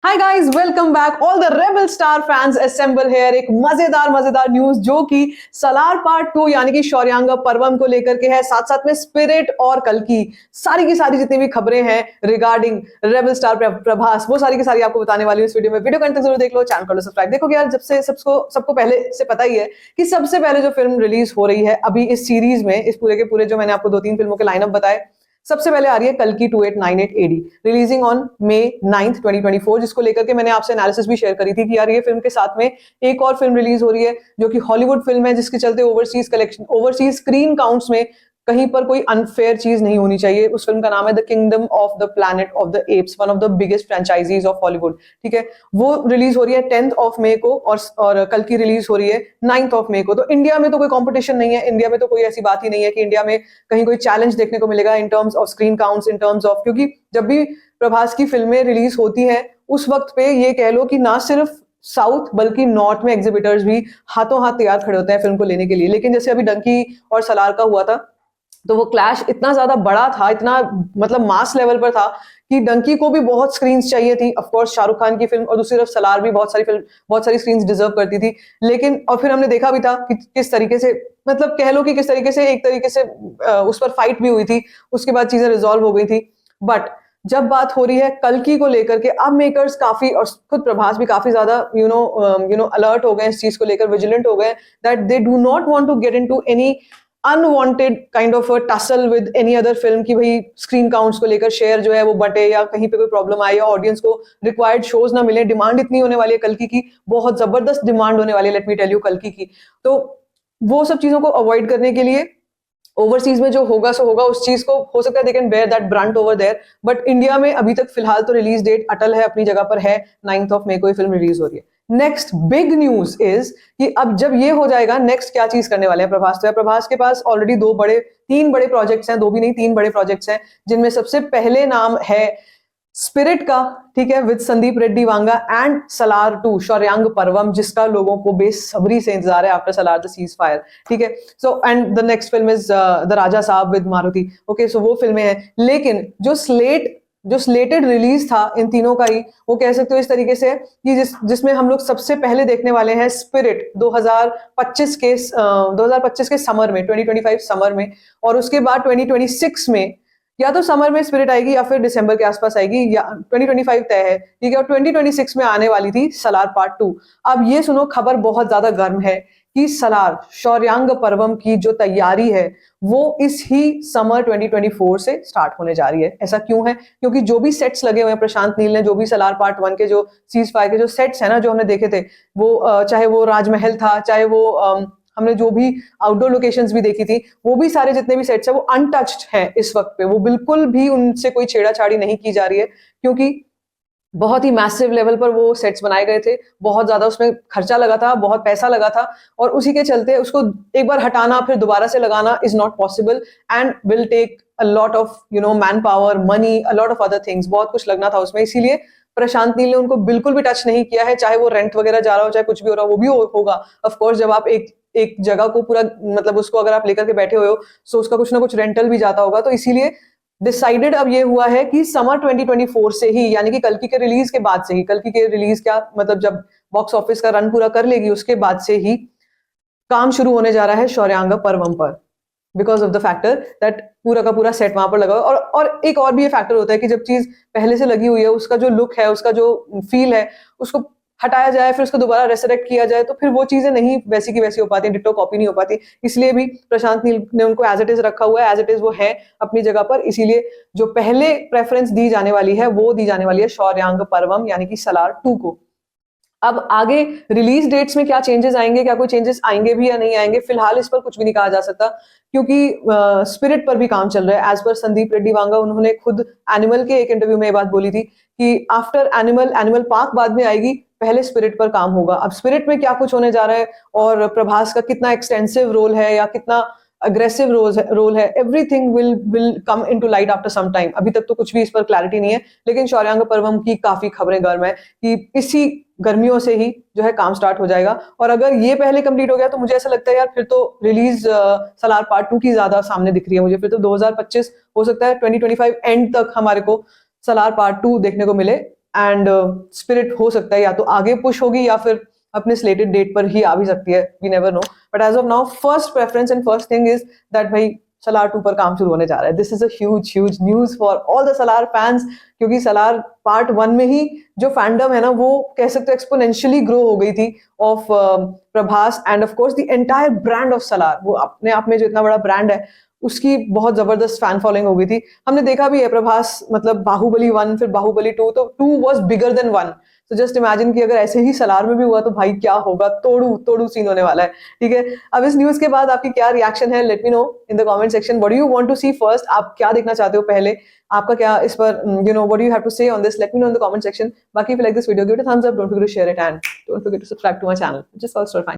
Hi guys, welcome back. All the rebel star fans assemble here. एक मजेदार news जो कि सलार पार्ट 2 यानी कि शौर्यांगा पर्वम को लेकर के है, साथ साथ में स्पिरिट और कल की सारी जितनी भी खबरें हैं रिगार्डिंग रेबल स्टार प्रभास, वो सारी की सारी आपको बताने वाली हूँ इस वीडियो में। वीडियो कंटेंट जरूर देख लो, चैनल कर लो सब्सक्राइब। देखो यार, जब से सबको पहले से पता ही है कि सबसे पहले जो फिल्म रिलीज हो रही है अभी इस सीरीज में, इस पूरे के पूरे जो मैंने आपको 2-3 फिल्मों के लाइनअप बताए, सबसे पहले आ रही है कल की 2898 AD, releasing on May 9th 2024, जिसको लेकर के मैंने आपसे एनालिसिस भी शेयर करी थी कि यार ये फिल्म के साथ में एक और फिल्म रिलीज हो रही है जो कि हॉलीवुड फिल्म है, जिसके चलते ओवरसीज स्क्रीन काउंट्स में कहीं पर कोई अनफेयर चीज नहीं होनी चाहिए। उस फिल्म का नाम है the kingdom of the planet of the apps, one of the biggest franchises of Hollywood. ठीक है, वो रिलीज हो रही है 10th of May को और कल की रिलीज हो रही है 9th of May को। तो इंडिया में तो कोई कंपटीशन नहीं है, इंडिया में तो कोई ऐसी बात ही नहीं है कि इंडिया में कहीं कोई चैलेंज देखने को मिलेगा in terms of screen counts, in terms of, क्योंकि जब भी प्रभास की फिल्में रिलीज होती है उस वक्त पे ये कह लो कि ना सिर्फ साउथ बल्कि नॉर्थ में एग्जिबिटर्स भी हाथों हाथ तैयार खड़े होते हैं फिल्म को लेने के लिए। लेकिन जैसे अभी डंकी और सलार का हुआ था, तो वो क्लैश इतना ज्यादा बड़ा था, इतना मतलब मास लेवल पर था कि डंकी को भी बहुत स्क्रीन्स चाहिए थी, ऑफ कोर्स शाहरुख खान की फिल्म, और दूसरी तरफ सलार भी बहुत सारी स्क्रीन्स डिजर्व करती थी। लेकिन और फिर हमने देखा भी था कि किस तरीके से, मतलब कह लो कि किस तरीके से, एक तरीके से उस पर फाइट भी हुई थी, उसके बाद चीजें रिजॉल्व हो गई थी। बट जब बात हो रही है कल्कि को लेकर के, अब मेकर्स काफी, और खुद प्रभास भी काफी ज्यादा अलर्ट हो गए इस चीज को लेकर, विजिलेंट हो गए, that they do not want to get into any unwanted kind of tussle with any other film कि भाई स्क्रीन काउंट्स को लेकर शेयर जो है वो बटे, या कहीं पे कोई प्रॉब्लम आए, या ऑडियंस को रिक्वायर्ड शोज ना मिले। डिमांड इतनी होने वाली है कल्कि की, बहुत जबरदस्त डिमांड होने वाली है, लेट मी टेल यू, कल्कि की। तो वो सब चीजों को अवॉइड करने के लिए ओवरसीज में जो होगा सो होगा, उस चीज को हो सकता है they can bear that brunt over there. But India में अभी तक फिलहाल तो रिलीज डेट अटल है, अपनी जगह पर है, 9th of May को ये फिल्म रिलीज हो रही है। नेक्स्ट बिग न्यूज इज कि अब जब ये हो जाएगा, नेक्स्ट क्या चीज करने वाले हैं प्रभास। तो प्रभास के पास ऑलरेडी 3 बड़े प्रोजेक्ट्स हैं, 2 भी नहीं 3 बड़े प्रोजेक्ट्स हैं, जिनमें सबसे पहले नाम है स्पिरिट का, ठीक है, विद संदीप रेड्डी वांगा, एंड सलार 2 शौर्यांग पर्वम, जिसका लोगों को बेसब्री से इंतजार है after Salaar the ceasefire. ठीक है, so and the next film is the Raja Saab with Maruti. Okay, सो वो फिल्में हैं, लेकिन जो स्लेटेड रिलीज था इन तीनों का ही, वो कह सकते हो इस तरीके से कि जिसमें हम लोग सबसे पहले देखने वाले हैं स्पिरिट 2025 के समर में, 2025 समर में, और उसके बाद 2026 में, या तो समर में स्पिरिट आएगी या फिर दिसंबर के आसपास आएगी, या 2025 तय है। ठीक है, और 2026 में आने वाली थी सलार पार्ट 2। अब ये सुनो, खबर बहुत ज्यादा गर्म है कि सलार शौर्यांग पर्वम की जो तैयारी है वो इस ही समर 2024 से स्टार्ट होने जा रही है। ऐसा क्यों है? क्योंकि जो भी सेट्स लगे हुए हैं, प्रशांत नील ने जो भी सलार पार्ट 1 के जो सीज फायर के जो सेट्स है ना, जो हमने देखे थे, वो चाहे वो राजमहल था, चाहे वो हमने जो भी आउटडोर लोकेशंस भी देखी थी, वो भी सारे जितने भी सेट्स हैं वो अनटच्ड हैं इस वक्त पे। वो बिल्कुल भी उनसे कोई छेड़ाछाड़ी नहीं की जा रही है, क्योंकि बहुत ही मैसिव लेवल पर वो सेट्स बनाए गए थे, बहुत ज्यादा उसमें खर्चा लगा था, बहुत पैसा लगा था, और उसी के चलते उसको एक बार हटाना फिर दोबारा से लगाना is not possible and will take a lot of man power, money, a lot of other things. बहुत कुछ लगना था उसमें, इसीलिए प्रशांत नील ने उनको बिल्कुल भी टच नहीं किया है। चाहे वो रेंट वगैरह जा रहा हो, चाहे कुछ भी हो रहा हो, वो भी होगा ऑफ कोर्स। जब आप एक जगह को पूरा, मतलब उसको अगर आप लेकर के बैठे हुए हो, तो उसका कुछ ना कुछ रेंटल भी जाता होगा। तो इसीलिए डिसाइडेड अब ये हुआ है कि समर 2024 से ही, यानी कि कल्कि के रिलीज के बाद से ही, कल्कि के रिलीज क्या मतलब जब बॉक्स ऑफिस का रन पूरा कर लेगी उसके बाद से ही काम शुरू होने जा रहा है शौर्यांग पर्वम पर, because of the factor that पूरा का पूरा सेट वहां पर लगा। और एक और भी ये फैक्टर होता है कि जब चीज पहले से लगी हुई है, उसका जो लुक है, उसका जो फील है, उसको हटाया जाए फिर उसको दोबारा रेसरेक्ट किया जाए, तो फिर वो चीजें नहीं वैसी की वैसी हो पाती, डिट्टो कॉपी नहीं हो पाती। इसलिए भी प्रशांत नील ने उनको एज इट इज रखा हुआ है, एज इट इज वो है अपनी जगह पर। इसीलिए जो पहले प्रेफरेंस दी जाने वाली है वो दी जाने वाली है शौर्यांग पर्वम यानी कि सलार 2 को। अब आगे रिलीज डेट्स में क्या चेंजेस आएंगे, क्या कोई चेंजेस आएंगे भी या नहीं आएंगे, फिलहाल इस पर कुछ भी नहीं कहा जा सकता, क्योंकि स्पिरिट पर भी काम चल रहा है। एज पर संदीप रेड्डी वांगा, उन्होंने खुद एनिमल के एक इंटरव्यू में ये बात बोली थी कि आफ्टर एनिमल पार्क बाद में आएगी, पहले स्पिरिट पर काम होगा। अब स्पिरिट में क्या कुछ होने जा रहा है, और प्रभास का कितना एक्सटेंसिव रोल है या कितना अग्रेसिव रोल है, everything will come into light after some time. अभी तक तो कुछ भी इस पर क्लैरिटी नहीं है, लेकिन शौर्यांग पर्वम की काफी खबरें गर्म है कि इसी गर्मियों से ही जो है काम स्टार्ट हो जाएगा। और अगर ये पहले कंप्लीट हो गया तो मुझे ऐसा लगता है यार, फिर तो रिलीज सलार पार्ट 2 की ज्यादा सामने दिख रही है मुझे। फिर तो 2025 हो सकता है, 2025 एंड तक हमारे को सलार पार्ट 2 देखने को मिले, एंड स्पिरिट हो सकता है या तो आगे पुश होगी या फिर अपने स्लेटेड डेट पर ही आ भी सकती है, we never know. But as of now first preference and first thing is that भाई सलार 2 पर काम शुरू होने जा रहा है। This is a huge huge news for all the Salaar fans, क्योंकि सलार पार्ट 1 में ही जो फैंडम है ना वो कह सकते हो एक्सपोनेंशियली ग्रो हो गई थी of Prabhas end of course the entire brand of Salaar. वो अपने आप में जो इतना बड़ा ब्रांड है उसकी बहुत जबरदस्त फैन फॉलोइंग हो गई थी। हमने देखा भी है प्रभास, मतलब बाहुबली 1 फिर बाहुबली 2, तो 2 वाज बिगर देन 1। तो जस्ट इमेजिन कि अगर ऐसे ही सलार में भी हुआ तो भाई क्या होगा, तोड़ू तोड़ू सीन होने वाला है। ठीक है, अब इस न्यूज के बाद आपकी क्या रिएक्शन है, let me know in the comment section. What do you want to see first, आप क्या देखना चाहते हो पहले, आपका क्या इस पर you know what do you have to say on this, let me know in the comment section. बाकी if you like this video give it a thumbs up, don't forget to share it and don't forget to subscribe to my channel, just also fine.